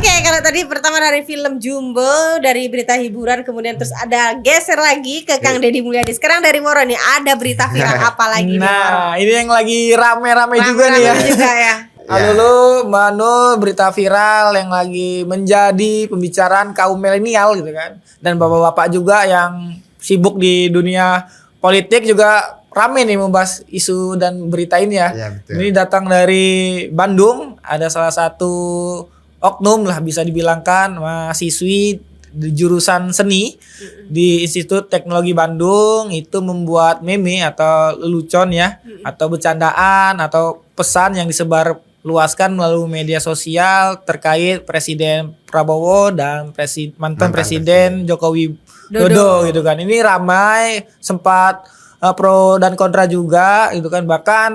Oke, kalau tadi pertama dari film Jumbo, dari berita hiburan, kemudian terus ada geser lagi ke Kang Deddy Mulyadi. Sekarang dari Moro nih ada berita viral apa lagi nih, Moro? Nah, ini yang lagi rame-rame juga nih ya. Juga ya. Halo lu, Mbak Nur, berita viral yang lagi menjadi pembicaraan kaum milenial gitu kan. Dan bapak-bapak juga yang sibuk di dunia politik juga rame nih membahas isu dan berita ini ya. Iya, betul. Ini datang dari Bandung, ada salah satu oknum lah bisa dibilangkan mahasiswi di jurusan seni di Institut Teknologi Bandung itu membuat meme atau lelucon ya, atau bercandaan atau pesan yang disebar luaskan melalui media sosial terkait Presiden Prabowo dan mantan Presiden Jokowi Dodo gitu kan. Ini ramai, sempat pro dan kontra juga gitu kan. Bahkan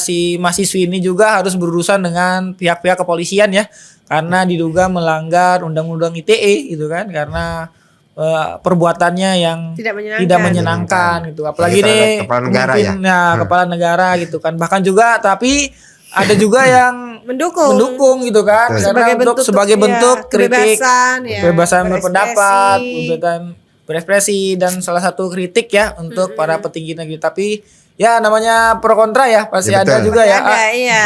si mahasiswi ini juga harus berurusan dengan pihak-pihak kepolisian ya, karena diduga melanggar undang-undang ITE gitu kan, karena perbuatannya yang tidak menyenangkan gitu. Apalagi nih kepala negara mungkin, kepala negara gitu kan. Bahkan juga tapi ada juga yang mendukung gitu kan, karena sebagai bentuk kritik, kebebasan berpendapat, kebebasan berekspresi, dan salah satu kritik ya untuk para petinggi negeri. Tapi ya namanya pro kontra ya pasti ya, ada juga ya. Ada, iya.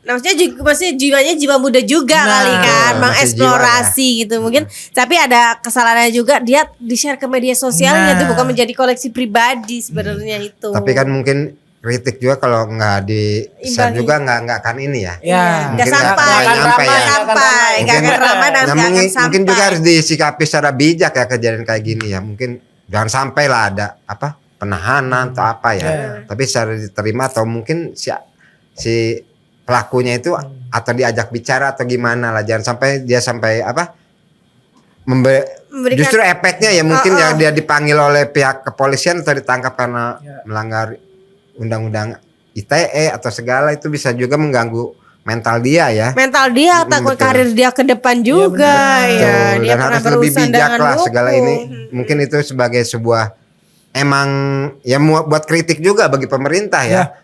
Maksudnya jiwanya jiwa muda juga kali kan, mengeksplorasi gitu mungkin. Tapi ada kesalahannya juga, dia di-share ke media sosialnya itu bukan menjadi koleksi pribadi sebenarnya itu. Tapi kan mungkin kritik juga kalau nggak di-share juga nggak akan ini ya. Nggak sampai, nggak akan ramai dan nggak akan sampai. Mungkin juga harus disikapi secara bijak ya kejadian kayak gini ya. Mungkin jangan sampai lah ada penahanan atau apa ya. Tapi secara diterima atau mungkin si pelakunya itu atau diajak bicara atau gimana lah. Jangan sampai dia justru efeknya ya mungkin ya dia dipanggil oleh pihak kepolisian atau ditangkap karena melanggar undang-undang ITE atau segala, itu bisa juga mengganggu mental dia ya. Mental dia, takut karir dia ke depan juga ya. Dia dan harus lebih bijak lah segala ini. Mungkin itu sebagai sebuah emang ya buat kritik juga bagi pemerintah ya.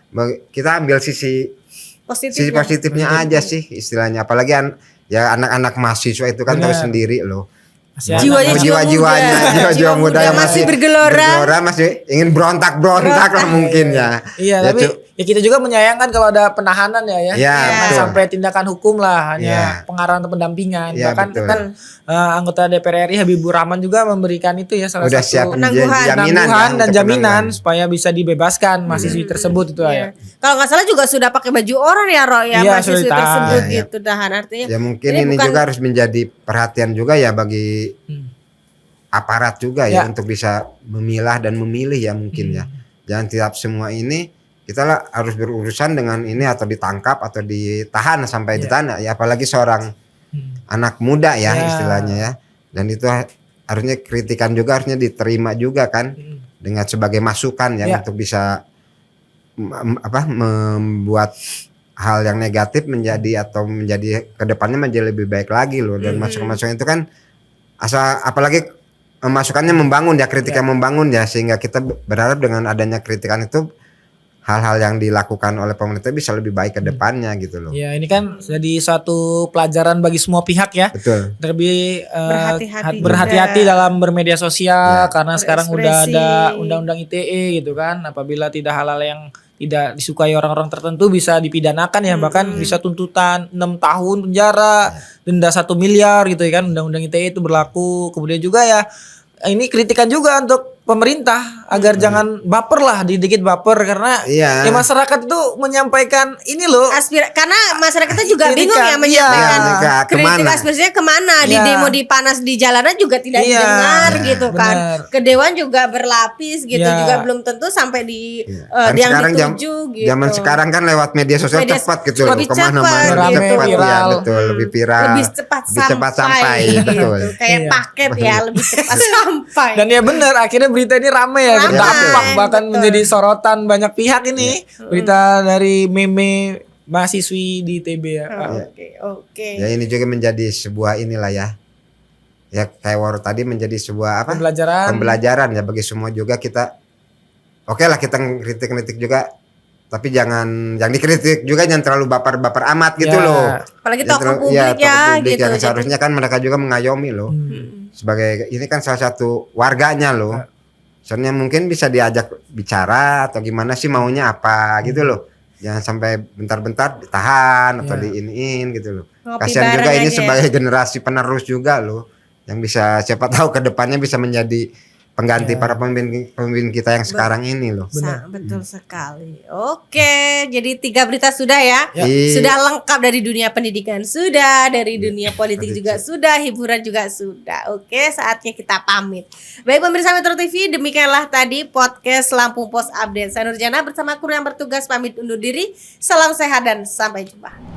Kita ambil sisi positifnya aja sih istilahnya. Apalagi ya anak-anak mahasiswa itu kan tahu sendiri loh. Jiwa muda masih bergelora, masih ingin berontak lah mungkin ya. Iya, tapi ya kita juga menyayangkan kalau ada penahanan ya. Jangan sampai tindakan hukum lah, hanya pengarahan atau pendampingan. Bahkan kan anggota DPR RI Habibur Rahman juga memberikan itu ya salah satu penangguhan dan jaminan supaya bisa dibebaskan mahasiswi tersebut itu ya. Kalau nggak salah juga sudah pakai baju orang ya, Ro ya, mahasiswi tersebut gitu dahan artinya. Ya mungkin ini juga harus menjadi perhatian juga ya bagi aparat juga ya untuk bisa memilah dan memilih ya mungkin ya. Jangan tiap semua ini kita lah harus berurusan dengan ini atau ditangkap atau ditahan sampai ditahan ya, apalagi seorang anak muda ya istilahnya ya. Dan itu harusnya kritikan juga harusnya diterima juga kan dengan sebagai masukan ya untuk bisa membuat hal yang negatif menjadi kedepannya menjadi lebih baik lagi loh. Dan masukan-masukan itu kan apalagi masukannya membangun ya, kritiknya membangun ya, sehingga kita berharap dengan adanya kritikan itu hal-hal yang dilakukan oleh pemerintah bisa lebih baik ke depannya gitu loh. Ya, ini kan jadi suatu pelajaran bagi semua pihak ya. Betul. Lebih berhati-hati dalam bermedia sosial karena sekarang udah ada undang-undang ITE gitu kan. Apabila tidak halal yang tidak disukai orang-orang tertentu bisa dipidanakan ya, bahkan bisa tuntutan 6 tahun penjara, denda 1 miliar gitu ya kan. Undang-undang ITE itu berlaku. Kemudian juga ya ini kritikan juga untuk pemerintah agar jangan baper lah, dikit baper karena ya masyarakat itu menyampaikan ini loh karena masyarakat itu juga bingung ya menyampaikan kritik aspirasinya kemana. Di demo di panas di jalanan juga tidak didengar gitu kan. Ke dewan juga berlapis gitu juga belum tentu sampai di yang dituju gitu. Zaman sekarang kan lewat media sosial cepat gitu loh, kemana-mana cepat ya, betul, lebih viral, lebih cepat sampai betul. Kayak paket ya, lebih cepat sampai. Dan ya benar, akhirnya berita ini ramai ya, berdampak bahkan menjadi sorotan banyak pihak ini. Berita dari meme mahasiswi di ITB ya. Oke. Ya ini juga menjadi sebuah inilah ya. Ya kayak Waro tadi menjadi sebuah pembelajaran ya bagi semua juga. Kita oke lah kita kritik juga Tapi jangan dikritik juga, jangan terlalu baper amat gitu loh. Apalagi tokoh publik publik gitu. yang seharusnya kan mereka juga mengayomi loh. Sebagai ini kan salah satu warganya loh. Soalnya mungkin bisa diajak bicara atau gimana sih maunya apa gitu loh. Jangan sampai bentar-bentar ditahan atau diiniin gitu loh. Kasihan juga ini sebagai generasi penerus juga loh. Yang bisa siapa tahu ke depannya bisa menjadi pengganti para pemimpin kita yang sekarang ini loh. Betul sekali. Oke, jadi 3 berita sudah ya. Sudah lengkap dari dunia pendidikan sudah, dari dunia politik juga sudah, hiburan juga sudah. Oke, saatnya kita pamit. Baik pemirsa Metro TV, demikianlah tadi podcast Lampung Pos Update. Saya Nurjana bersama kru yang bertugas pamit undur diri. Salam sehat dan sampai jumpa.